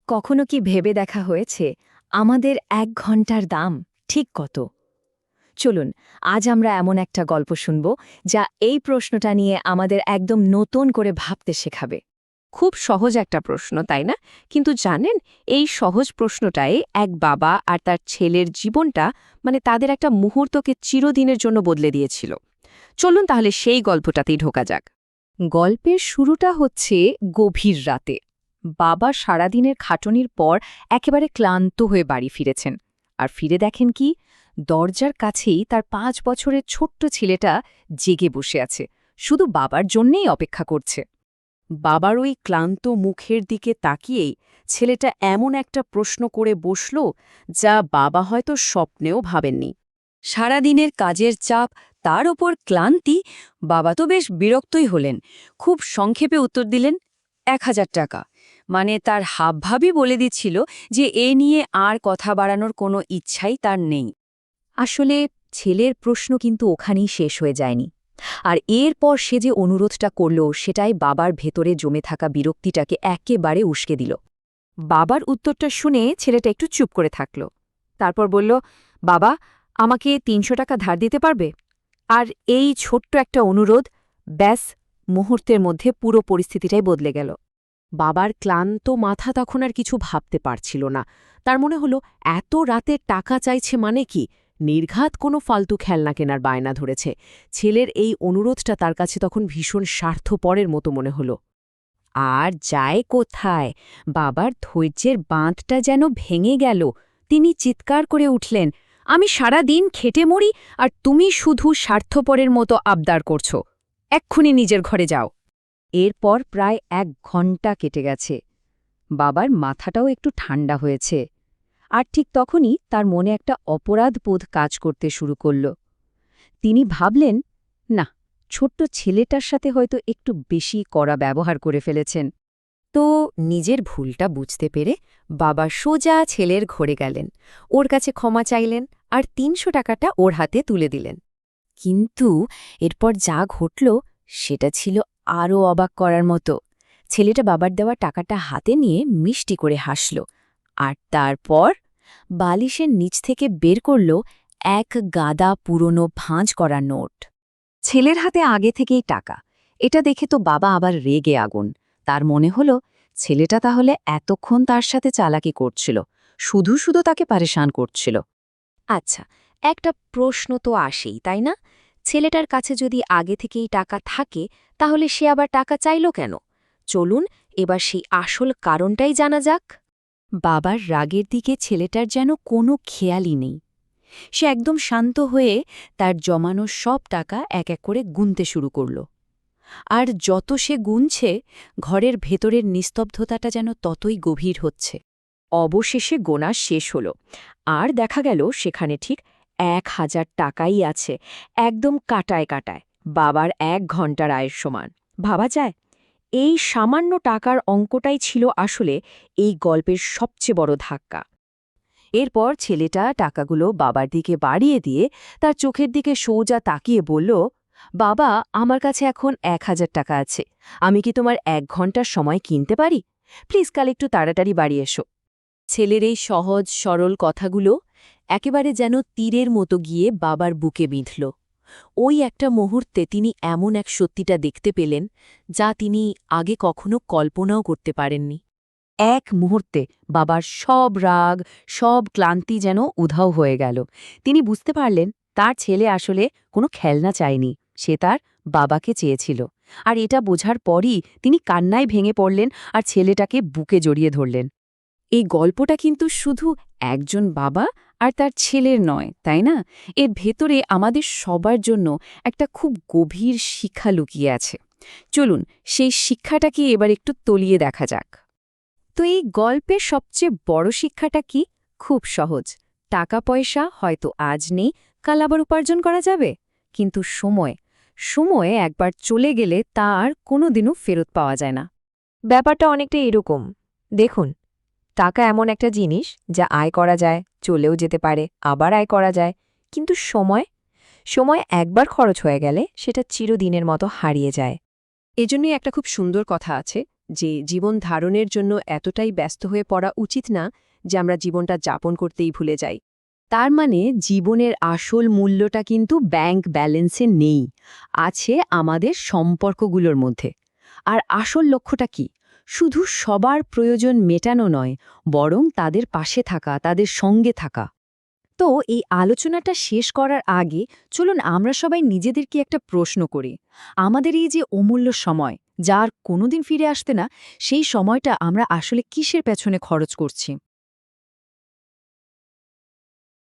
কখনো কি ভেবে দেখা হয়েছে আমাদের ১ ঘন্টার দাম ঠিক কত? চলুন আজ আমরা এমন একটা গল্প শুনব যা এই প্রশ্নটা নিয়ে আমাদের একদম নতুন করে ভাবতে শেখাবে। খুব সহজ একটা প্রশ্ন, তাই না? কিন্তু জানেন, এই সহজ প্রশ্নটাই এক বাবা আর তার ছেলের জীবনটা, তাদের একটা মুহূর্তকে চিরদিনের জন্য বদলে দিয়েছিল। চলুন তাহলে সেই গল্পটাতেই ঢোকা যাক। গল্পের শুরুটা হচ্ছে গভীর রাতে। বাবা সারাদিনের খাটনির পর একেবারে ক্লান্ত হয়ে বাড়ি ফিরেছেন। আর ফিরে দেখেন কি, দরজার কাছেই তার ৫ বছরের ছোট্ট ছেলেটা জেগে বসে আছে, শুধু বাবার জন্যেই অপেক্ষা করছে। বাবার ওই ক্লান্ত মুখের দিকে তাকিয়েই ছেলেটা এমন একটা প্রশ্ন করে বসল, যা বাবা হয়তো স্বপ্নেও ভাবেননি। সারাদিনের কাজের চাপ, তার ওপর ক্লান্তি। বাবা তো বেশ বিরক্তই হলেন। খুব সংক্ষেপে উত্তর দিলেন, ১,০০০ টাকা। তার হাবভাবই বলে দিচ্ছিল যে এ নিয়ে আর কথা বাড়ানোর কোনো ইচ্ছাই তার নেই। আসলে ছেলের প্রশ্ন কিন্তু ওখানেই শেষ হয়ে যায়নি। আর এরপর সে যে অনুরোধটা করল, সেটাই বাবার ভেতরে জমে থাকা বিরক্তিটাকে একেবারে উস্কে দিল। বাবার উত্তরটা শুনে ছেলেটা একটু চুপ করে থাকল। তারপর বলল, বাবা, আমাকে ৩০০ টাকা ধার দিতে পারবে? আর এই ছোট্ট একটা অনুরোধ, ব্যাস, মুহূর্তের মধ্যে পুরো পরিস্থিতিটাই বদলে গেল। বাবার ক্লান্ত মাথা তখন আর কিছু ভাবতে পারছিল না। তার মনে হলো, এত রাতে টাকা চাইছে মানে কি? নির্ঘাত কোনো ফালতু খেলনা কেনার বায়না ধরেছে। ছেলের এই অনুরোধটা তার কাছে তখন ভীষণ স্বার্থপরের মতো মনে হলো। আর যায় কোথায়, বাবার ধৈর্যের বাঁধটা যেন ভেঙে গেল। তিনি চিৎকার করে উঠলেন, আমি সারা দিন খেটে মরি, আর তুমি শুধু স্বার্থপরের মতো আবদার করছো। এক্ষুনি নিজের ঘরে যাও। এরপর প্রায় ১ ঘণ্টা কেটে গেছে। বাবার মাথাটাও একটু ঠান্ডা হয়েছে। আর ঠিক তখনই তার মনে একটা অপরাধবোধ কাজ করতে শুরু করল। তিনি ভাবলেন, না, ছোট্ট ছেলেটার সাথে হয়তো একটু বেশি কড়া ব্যবহার করে ফেলেছেন। তো নিজের ভুলটা বুঝতে পেরে বাবা সোজা ছেলের ঘরে গেলেন, ওর কাছে ক্ষমা চাইলেন, আর ৩০০ টাকাটা ওর হাতে তুলে দিলেন। কিন্তু এরপর যা ঘটল সেটা ছিল আরও অবাক করার মতো। ছেলেটা বাবার দেওয়া টাকাটা হাতে নিয়ে মিষ্টি করে হাসল, আর তারপর বালিশের নিচ থেকে বের করল এক গাদা পুরনো ভাঁজ করা নোট। ছেলের হাতে আগে থেকেই টাকা, এটা দেখে তো বাবা আবার রেগে আগুন। তার মনে হল, ছেলেটা তাহলে এতক্ষণ তার সাথে চালাকি করছিল, শুধু শুধু তাকে পারেশান করছিল। আচ্ছা, একটা প্রশ্ন তো আসেই, তাই না? ছেলেটার কাছে যদি আগে থেকেই টাকা থাকে, তাহলে সে আবার টাকা চাইল কেন? চলুন এবার সেই আসল কারণটাই জানা যাক। বাবার রাগের দিকে ছেলেটার যেন কোনো খেয়ালই নেই। সে একদম শান্ত হয়ে তার জমানো সব টাকা এক এক করে গুনতে শুরু করল। আর যত সে গুনছে, ঘরের ভেতরের নিস্তব্ধতাটা যেন ততই গভীর হচ্ছে। অবশেষে গোনা শেষ হল, আর দেখা গেল সেখানে ঠিক ১,০০০ টাকাই আছে, একদম কাটায় কাটায়, বাবার ১ ঘণ্টার আয়ের সমান। ভাবা যায়, এই সামান্য টাকার অঙ্কটাই ছিল আসলে এই গল্পের সবচেয়ে বড় ধাক্কা। এরপর ছেলেটা টাকাগুলো বাবার দিকে বাড়িয়ে দিয়ে তার চোখের দিকে সোজা তাকিয়ে বলল, বাবা, আমার কাছে এখন ১,০০০ টাকা আছে। আমি কি তোমার ১ ঘণ্টার সময় কিনতে পারি? প্লিজ কাল একটু তাড়াতাড়ি বাড়ি এসো। ছেলের এই সহজ সরল কথাগুলো একেবারে যেন তীরের মতো গিয়ে বাবার বুকে বিঁধল। ওই একটা মুহূর্তে তিনি এমন এক সত্যিটা দেখতে পেলেন, যা তিনি আগে কখনো কল্পনাও করতে পারেননি। এক মুহূর্তে বাবার সব রাগ, সব ক্লান্তি যেন উধাও হয়ে গেল। তিনি বুঝতে পারলেন, তার ছেলে আসলে কোনো খেলনা চায়নি, সে তার বাবাকে চেয়েছিল। আর এটা বোঝার পরই তিনি কান্নায় ভেঙে পড়লেন আর ছেলেটাকে বুকে জড়িয়ে ধরলেন। এই গল্পটা কিন্তু শুধু একজন বাবা আর তার ছেলের নয়, তাই না? এর ভেতরে আমাদের সবার জন্য একটা খুব গভীর শিক্ষা লুকিয়ে আছে। চলুন সেই শিক্ষাটাকে এবার একটু তলিয়ে দেখা যাক। তো এই গল্পের সবচেয়ে বড় শিক্ষাটা কি? খুব সহজ। টাকা পয়সা হয়তো আজ নেই, কাল আবার উপার্জন করা যাবে, কিন্তু সময় একবার চলে গেলে তা আর কোনোদিনও ফেরত পাওয়া যায় না। ব্যাপারটা অনেকটা এরকম। দেখুন, টাকা এমন একটা জিনিস যা আয় করা যায়, চলেও যেতে পারে, আবার আয় করা যায়, কিন্তু সময় একবার খরচ হয়ে গেলে সেটা চিরদিনের মতো হারিয়ে যায়। এজন্যই একটা খুব সুন্দর কথা আছে যে জীবন ধারণের জন্য এতটাই ব্যস্ত হয়ে পড়া উচিত না যে আমরা জীবনটা যাপন করতেই ভুলে যাই। তার মানে জীবনের আসল মূল্যটা কিন্তু ব্যাংক ব্যালেন্সে নেই, আছে আমাদের সম্পর্কগুলোর মধ্যে। আর আসল লক্ষ্যটা কি? শুধু সবার প্রয়োজন মেটানো নয়, বরং তাদের পাশে থাকা, তাদের সঙ্গে থাকা। তো এই আলোচনাটা শেষ করার আগে চলুন আমরা সবাই নিজেদেরকে একটা প্রশ্ন করি। আমাদের এই যে অমূল্য সময়, যা আর কোনোদিন ফিরে আসতে না, সেই সময়টা আমরা আসলে কিসের পেছনে খরচ করছি?